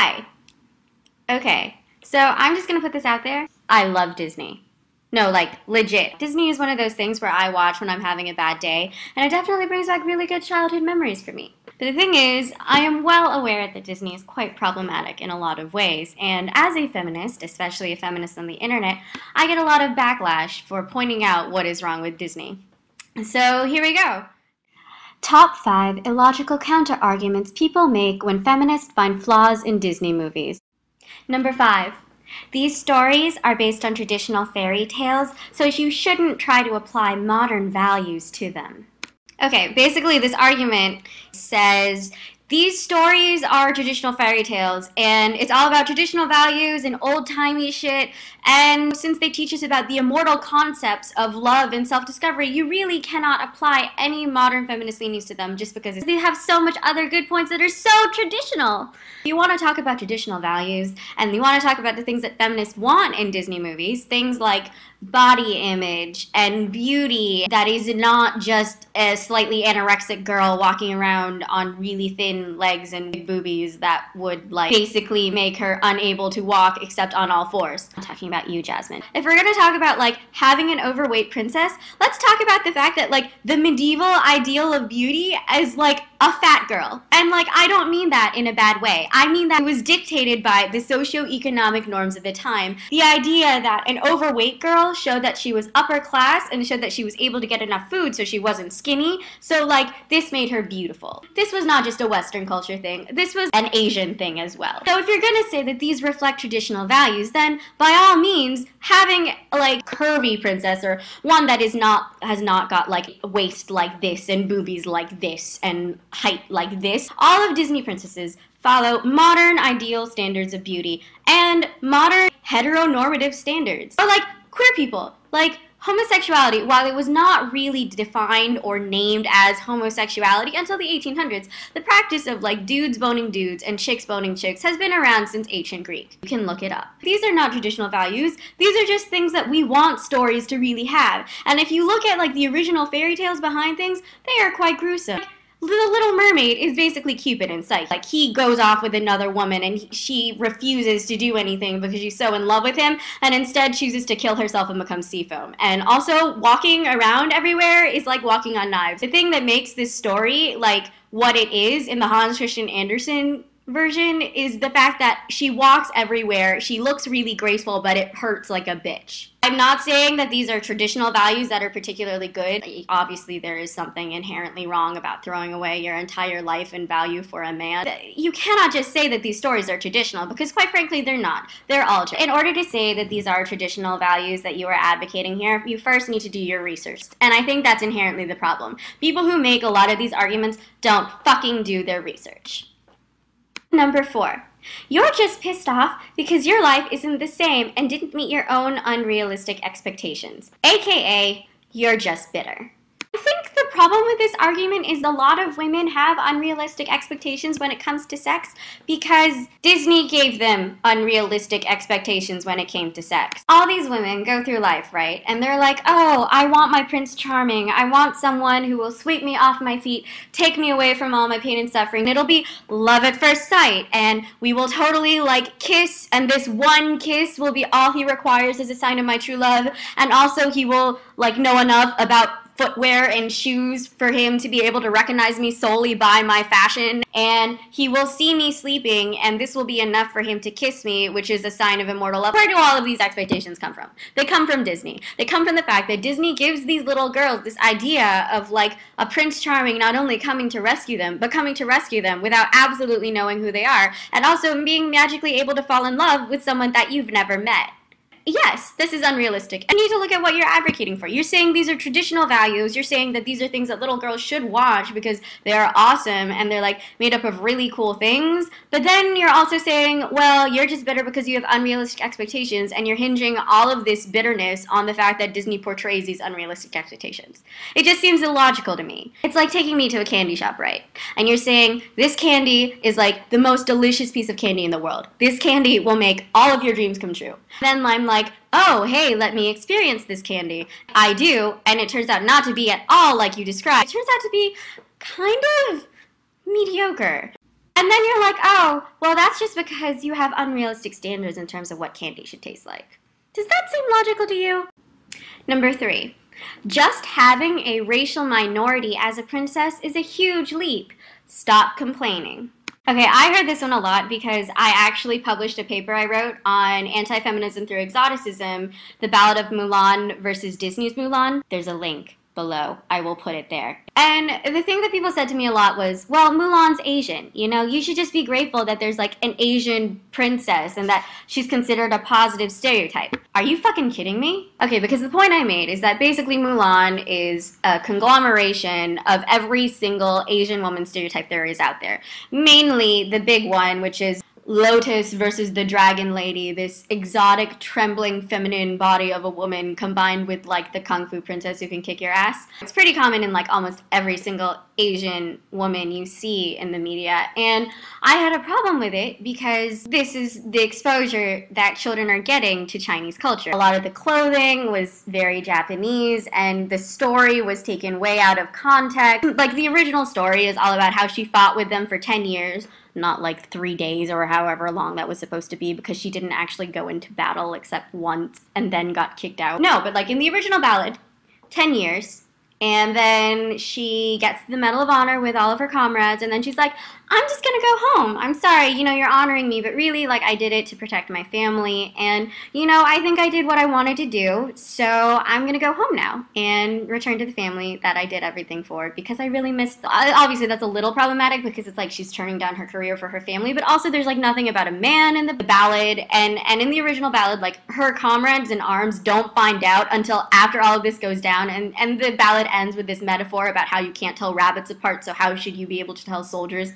Hi. Okay, so I'm just gonna put this out there. I love Disney. No, like, legit. Disney is one of those things where I watch when I'm having a bad day, and it definitely brings back really good childhood memories for me. But the thing is, I am well aware that Disney is quite problematic in a lot of ways, and as a feminist, especially a feminist on the internet, I get a lot of backlash for pointing out what is wrong with Disney. So here we go. Top 5 illogical counter-arguments people make when feminists find flaws in Disney movies. Number 5. These stories are based on traditional fairy tales, so you shouldn't try to apply modern values to them. Okay, basically this argument says these stories are traditional fairy tales, and it's all about traditional values and old-timey shit, and since they teach us about the immortal concepts of love and self-discovery, you really cannot apply any modern feminist leanings to them just because they have so much other good points that are so traditional. You want to talk about traditional values, and you want to talk about the things that feminists want in Disney movies, things like body image and beauty that is not just a slightly anorexic girl walking around on really thin legs and big boobies that would like basically make her unable to walk except on all fours. I'm talking about you, Jasmine. If we're gonna talk about like having an overweight princess, let's talk about the fact that like the medieval ideal of beauty is like a fat girl. And like I don't mean that in a bad way. I mean that it was dictated by the socioeconomic norms of the time. The idea that an overweight girl showed that she was upper class and showed that she was able to get enough food so she wasn't skinny. So like this made her beautiful. This was not just a Western culture thing. This was an Asian thing as well. So if you're gonna say that these reflect traditional values, then by all means having like curvy princess or one that has not got like waist like this and boobies like this and height like this. All of Disney princesses follow modern ideal standards of beauty and modern heteronormative standards. Or like queer people, like homosexuality, while it was not really defined or named as homosexuality until the 1800s, the practice of like dudes boning dudes and chicks boning chicks has been around since ancient Greek. You can look it up. These are not traditional values. These are just things that we want stories to really have. And if you look at like the original fairy tales behind things, they are quite gruesome. The Little Mermaid is basically Cupid in sight. Like, he goes off with another woman and she refuses to do anything because she's so in love with him and instead chooses to kill herself and become sea foam. And also, walking around everywhere is like walking on knives. The thing that makes this story like what it is in the Hans Christian Andersen version is the fact that she walks everywhere, she looks really graceful, but it hurts like a bitch. I'm not saying that these are traditional values that are particularly good. Obviously, there is something inherently wrong about throwing away your entire life and value for a man. You cannot just say that these stories are traditional because, quite frankly, they're not. They're altered. In order to say that these are traditional values that you are advocating here, you first need to do your research. And I think that's inherently the problem. People who make a lot of these arguments don't fucking do their research. Number 4. You're just pissed off because your life isn't the same and didn't meet your own unrealistic expectations. AKA, you're just bitter. I think the problem with this argument is a lot of women have unrealistic expectations when it comes to sex because Disney gave them unrealistic expectations when it came to sex. All these women go through life, right? And they're like, oh, I want my Prince Charming. I want someone who will sweep me off my feet, take me away from all my pain and suffering. It'll be love at first sight, and we will totally like kiss, and this one kiss will be all he requires as a sign of my true love, and also he will like know enough about footwear and shoes for him to be able to recognize me solely by my fashion, and he will see me sleeping and this will be enough for him to kiss me, which is a sign of immortal love. Where do all of these expectations come from? They come from Disney. They come from the fact that Disney gives these little girls this idea of like a Prince Charming not only coming to rescue them, but coming to rescue them without absolutely knowing who they are, and also being magically able to fall in love with someone that you've never met. Yes, this is unrealistic. You need to look at what you're advocating for. You're saying these are traditional values. You're saying that these are things that little girls should watch because they're awesome and they're like made up of really cool things. But then you're also saying, well, you're just bitter because you have unrealistic expectations, and you're hinging all of this bitterness on the fact that Disney portrays these unrealistic expectations. It just seems illogical to me. It's like taking me to a candy shop, right? And you're saying this candy is like the most delicious piece of candy in the world. This candy will make all of your dreams come true. Then I'm like, oh, hey, let me experience this candy. I do, and it turns out not to be at all like you described. It turns out to be kind of mediocre. And then you're like, oh, well, that's just because you have unrealistic standards in terms of what candy should taste like. Does that seem logical to you? Number 3. Just having a racial minority as a princess is a huge leap. Stop complaining. Okay, I heard this one a lot because I actually published a paper I wrote on anti-feminism through exoticism, the Ballad of Mulan versus Disney's Mulan. There's a link below. I will put it there. And the thing that people said to me a lot was, well, Mulan's Asian. You know, you should just be grateful that there's like an Asian princess and that she's considered a positive stereotype. Are you fucking kidding me? Okay, because the point I made is that basically Mulan is a conglomeration of every single Asian woman stereotype there is out there. Mainly the big one, which is Lotus versus the Dragon Lady, this exotic, trembling, feminine body of a woman combined with like the Kung Fu princess who can kick your ass. It's pretty common in like almost every single Asian woman you see in the media, and I had a problem with it because this is the exposure that children are getting to Chinese culture. A lot of the clothing was very Japanese, and the story was taken way out of context. Like, the original story is all about how she fought with them for 10 years, not like 3 days or however long that was supposed to be, because she didn't actually go into battle except once and then got kicked out. No, but like in the original ballad, 10 years, and then she gets the Medal of Honor with all of her comrades, and then she's like, I'm just gonna go home. I'm sorry, you know, you're honoring me, but really, like, I did it to protect my family, and, you know, I think I did what I wanted to do, so I'm gonna go home now and return to the family that I did everything for, because I really missed them. Obviously, that's a little problematic, because it's like she's turning down her career for her family, but also there's, like, nothing about a man in the ballad, and in the original ballad, like, her comrades in arms don't find out until after all of this goes down, and the ballad ends with this metaphor about how you can't tell rabbits apart, so how should you be able to tell soldiers?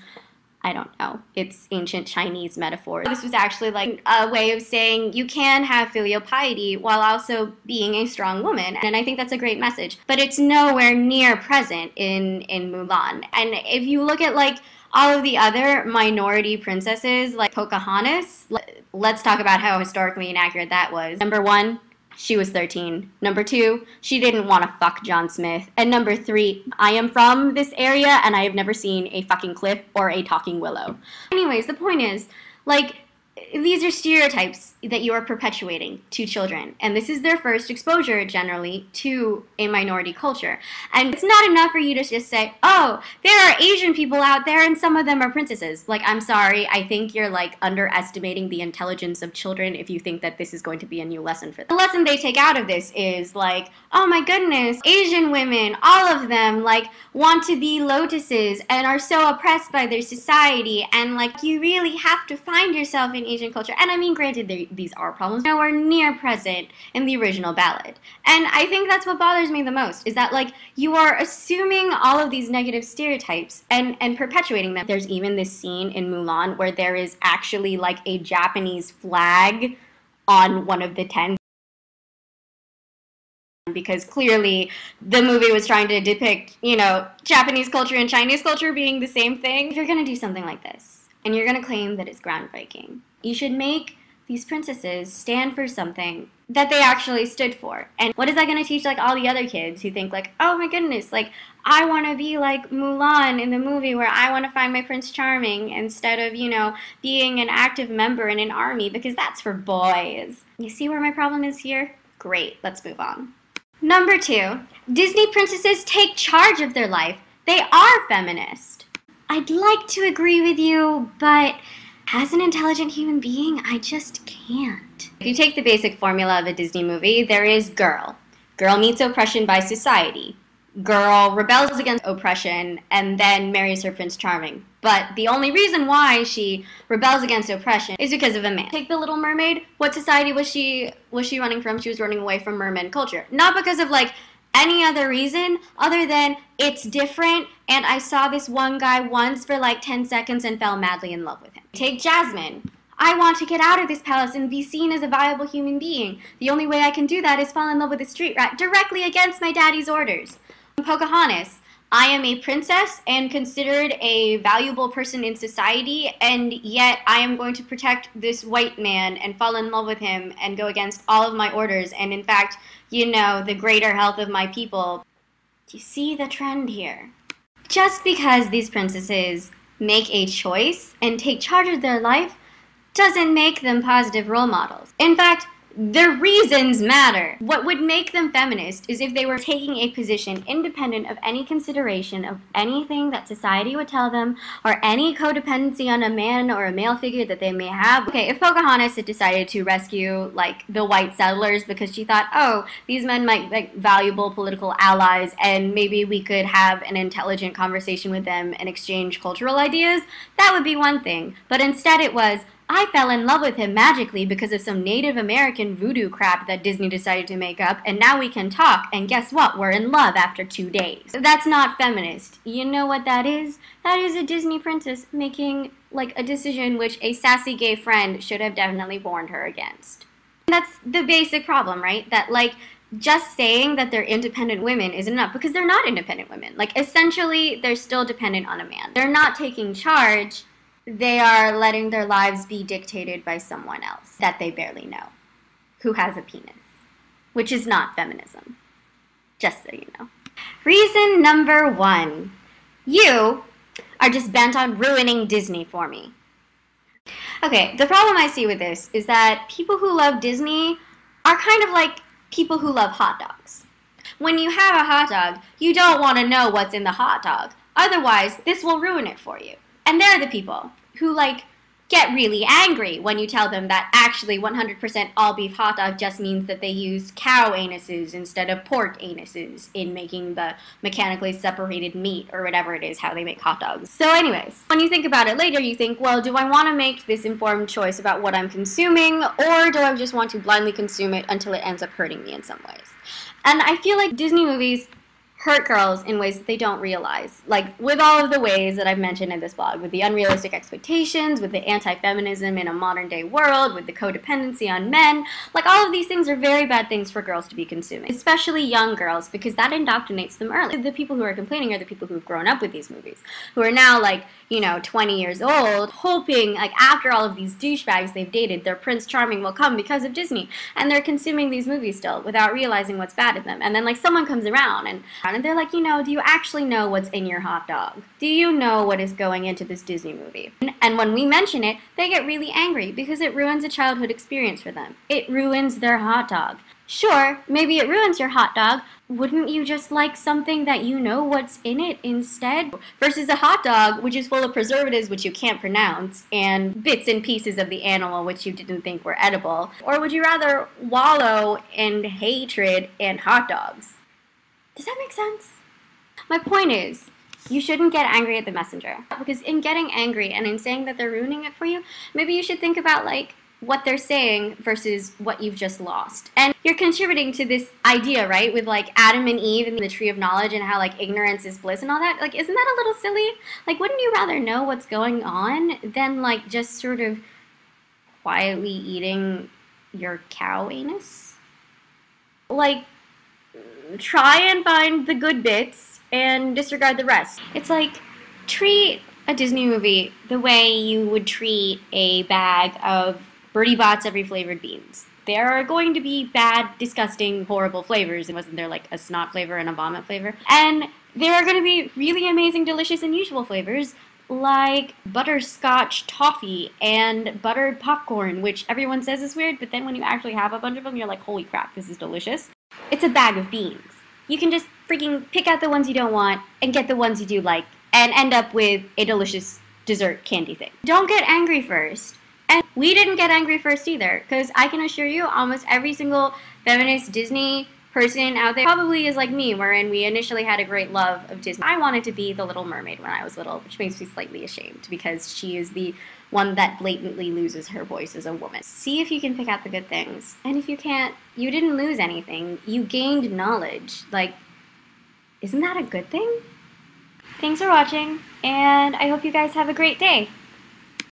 I don't know. It's ancient Chinese metaphor. This was actually like a way of saying you can have filial piety while also being a strong woman, and I think that's a great message. But it's nowhere near present in Mulan. And if you look at like all of the other minority princesses, like Pocahontas, let's talk about how historically inaccurate that was. Number 1, she was 13. Number 2, she didn't want to fuck John Smith. And number 3, I am from this area and I have never seen a fucking cliff or a talking willow. Anyways, the point is, like, these are stereotypes that you are perpetuating to children, and this is their first exposure generally to a minority culture. And it's not enough for you to just say, oh, there are Asian people out there and some of them are princesses. Like, I'm sorry, I think you're like underestimating the intelligence of children if you think that this is going to be a new lesson for them. The lesson they take out of this is like, oh my goodness, Asian women, all of them, like, want to be lotuses and are so oppressed by their society, and like, you really have to find yourself in Asian culture. And I mean, granted, these are problems nowhere near present in the original ballad. And I think that's what bothers me the most, is that like, you are assuming all of these negative stereotypes and perpetuating them. There's even this scene in Mulan where there is actually like a Japanese flag on one of the tents, because clearly the movie was trying to depict, you know, Japanese culture and Chinese culture being the same thing. If you're gonna do something like this, and you're gonna claim that it's groundbreaking, you should make these princesses stand for something that they actually stood for. And what is that gonna teach, like, all the other kids who think, like, oh my goodness, like, I wanna be like Mulan in the movie where I wanna find my Prince Charming instead of, you know, being an active member in an army, because that's for boys. You see where my problem is here? Great, let's move on. Number 2, Disney princesses take charge of their life. They are feminist. I'd like to agree with you, but as an intelligent human being, I just can't. If you take the basic formula of a Disney movie, there is girl. Girl meets oppression by society. Girl rebels against oppression and then marries her Prince Charming. But the only reason why she rebels against oppression is because of a man. Take The Little Mermaid. What society was she running from? She was running away from merman culture. Not because of like any other reason other than it's different and I saw this one guy once for like 10 seconds and fell madly in love with him. Take Jasmine. I want to get out of this palace and be seen as a viable human being. The only way I can do that is fall in love with a street rat directly against my daddy's orders. Pocahontas. I am a princess and considered a valuable person in society, and yet I am going to protect this white man and fall in love with him and go against all of my orders and, in fact, you know, the greater health of my people. Do you see the trend here? Just because these princesses make a choice and take charge of their life doesn't make them positive role models. In fact, their reasons matter. What would make them feminist is if they were taking a position independent of any consideration of anything that society would tell them or any codependency on a man or a male figure that they may have. Okay, if Pocahontas had decided to rescue, like, the white settlers because she thought, oh, these men might be valuable political allies and maybe we could have an intelligent conversation with them and exchange cultural ideas, that would be one thing. But instead it was, I fell in love with him magically because of some Native American voodoo crap that Disney decided to make up, and now we can talk, and guess what? We're in love after 2 days. That's not feminist. You know what that is? That is a Disney princess making, like, a decision which a sassy gay friend should have definitely warned her against. And that's the basic problem, right? That, like, just saying that they're independent women isn't enough, because they're not independent women. Like, essentially, they're still dependent on a man. They're not taking charge. They are letting their lives be dictated by someone else that they barely know, who has a penis, which is not feminism, just so you know. Reason number 1. You are just bent on ruining Disney for me. Okay, the problem I see with this is that people who love Disney are kind of like people who love hot dogs. When you have a hot dog, you don't want to know what's in the hot dog. Otherwise, this will ruin it for you. And they're the people who, like, get really angry when you tell them that actually 100% all beef hot dog just means that they used cow anuses instead of pork anuses in making the mechanically separated meat or whatever it is how they make hot dogs. So anyways, when you think about it later, you think, well, do I want to make this informed choice about what I'm consuming, or do I just want to blindly consume it until it ends up hurting me in some ways? And I feel like Disney movies hurt girls in ways that they don't realize. Like, with all of the ways that I've mentioned in this blog, with the unrealistic expectations, with the anti-feminism in a modern-day world, with the codependency on men, like, all of these things are very bad things for girls to be consuming, especially young girls, because that indoctrinates them early. The people who are complaining are the people who've grown up with these movies, who are now, like, you know, 20 years old, hoping, like, after all of these douchebags they've dated, their Prince Charming will come because of Disney, and they're consuming these movies still without realizing what's bad in them. And then, like, someone comes around and they're like, you know, do you actually know what's in your hot dog? Do you know what is going into this Disney movie? And when we mention it, they get really angry because it ruins a childhood experience for them. It ruins their hot dog. Sure, maybe it ruins your hot dog. Wouldn't you just like something that you know what's in it instead? Versus a hot dog, which is full of preservatives which you can't pronounce, and bits and pieces of the animal which you didn't think were edible. Or would you rather wallow in hatred and hot dogs? Does that make sense? My point is, you shouldn't get angry at the messenger. Because in getting angry and in saying that they're ruining it for you, maybe you should think about, like, what they're saying versus what you've just lost. And you're contributing to this idea, right, with, like, Adam and Eve and the tree of knowledge and how, like, ignorance is bliss and all that. Like, isn't that a little silly? Like, wouldn't you rather know what's going on than, like, just sort of quietly eating your cow anus? Like, try and find the good bits and disregard the rest. It's like, treat a Disney movie the way you would treat a bag of Bertie Bott's every flavored beans. There are going to be bad, disgusting, horrible flavors. Wasn't there like a snot flavor and a vomit flavor? And there are going to be really amazing, delicious, unusual flavors like butterscotch toffee and buttered popcorn, which everyone says is weird, but then when you actually have a bunch of them, you're like, holy crap, this is delicious. It's a bag of beans. You can just freaking pick out the ones you don't want and get the ones you do like and end up with a delicious dessert candy thing. Don't get angry first. And we didn't get angry first either, because I can assure you almost every single feminist Disney person out there probably is like me, wherein we initially had a great love of Disney. I wanted to be the Little Mermaid when I was little, which makes me slightly ashamed because she is the one that blatantly loses her voice as a woman. See if you can pick out the good things. And if you can't, you didn't lose anything. You gained knowledge. Like, isn't that a good thing? Thanks for watching, and I hope you guys have a great day.